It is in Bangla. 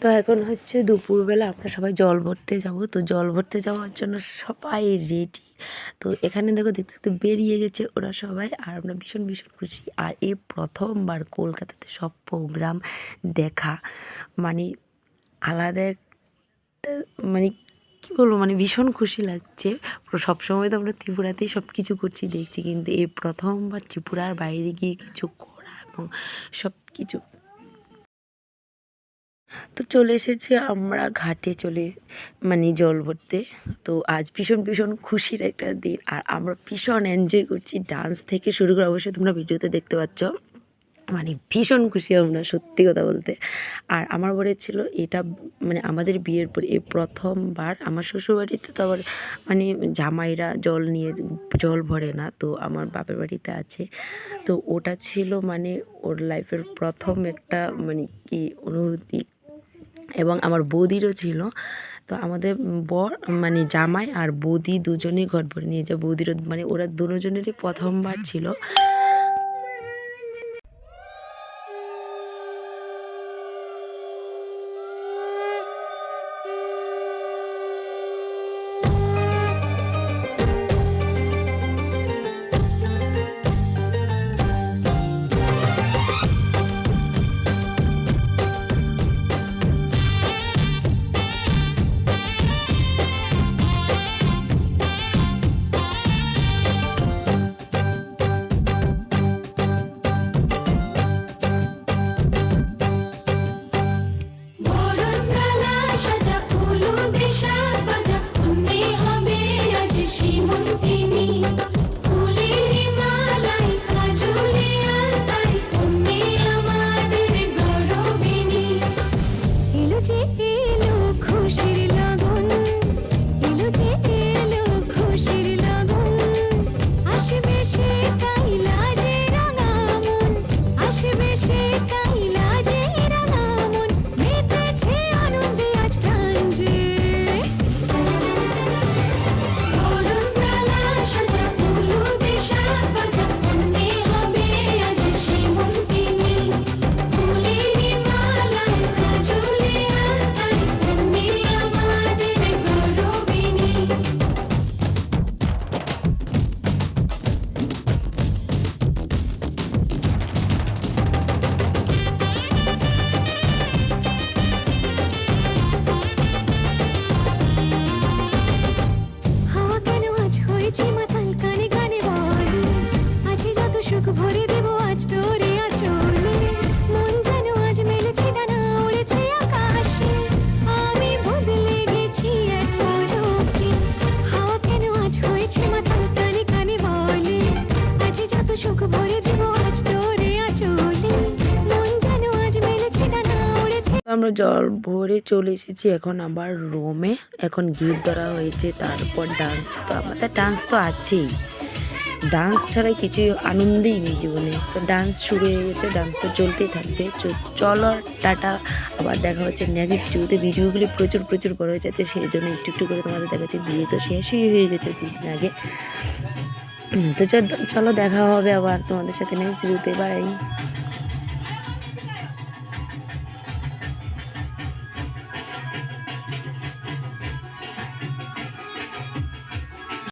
তো এখন হচ্ছে দুপুরবেলা, আমরা সবাই জল ভরতে যাব। তো জল ভরতে যাওয়ার জন্য সবাই রেডি। তো এখানে দেখো দেখতে দেখতে বেরিয়ে গেছে ওরা সবাই, আর আমরা ভীষণ ভীষণ খুশি। আর এই প্রথমবার কলকাতাতে সব প্রোগ্রাম দেখা, মানে আলাদা একটা, মানে কী বলবো, মানে ভীষণ খুশি লাগছে। সবসময় তো আমরা ত্রিপুরাতেই সব কিছু করছি দেখছি, কিন্তু এই প্রথমবার ত্রিপুরার বাইরে গিয়ে কিছু করা এবং সব কিছু। তো চলে এসেছি আমরা ঘাটে, মানে জল ভরতে। তো আজ ভীষণ ভীষণ খুশির একটা দিন, আর আমরা ভীষণ এনজয় করছি, ডান্স থেকে শুরু করে। অবশ্যই তোমরা ভিডিওতে দেখতে পাচ্ছ, মানে ভীষণ খুশি আমরা, সত্যি কথা বলতে। আর আমার বরের ছিল এটা, মানে আমাদের বিয়ের পর এই প্রথমবার। আমার শ্বশুরবাড়িতে তো আবার মানে জামাইরা জল ভরে না, তো আমার বাপের বাড়িতে আছে। তো ওটা ছিল মানে ওর লাইফের প্রথম একটা মানে কি অনুভূতি। এবং আমার বৌদিরও ছিল। তো আমাদের বর মানে জামাই আর বৌদি দুজনেই ঘট ভরে নিয়ে যায়। বৌদিরও মানে ওরা দুজনেরই প্রথমবার ছিল। আমরা জল ভরে চলে এসেছি এখন আবার রুমে। এখন গিফট ধরা হয়েছে, তারপর ডান্স। তো আমাদের ডান্স তো আছেই, ডান্স ছাড়া কিছুই আনন্দই নেই জীবনে। তো ডান্স শুরু হয়ে গেছে, ডান্স তো চলতেই থাকবে। চলো টাটা, আবার দেখা হচ্ছে নেক্সট ভিডিওতে। ভিডিওগুলি প্রচুর প্রচুর বড় হয়ে যাচ্ছে, সেই জন্য একটু একটু করে তোমাদের দেখাচ্ছে। বিয়ে তো শেষই হয়ে গেছে 2 দিন আগে। তো চলো দেখা হবে আবার তোমাদের সাথে নেক্সট ভিডিওতে। বাই।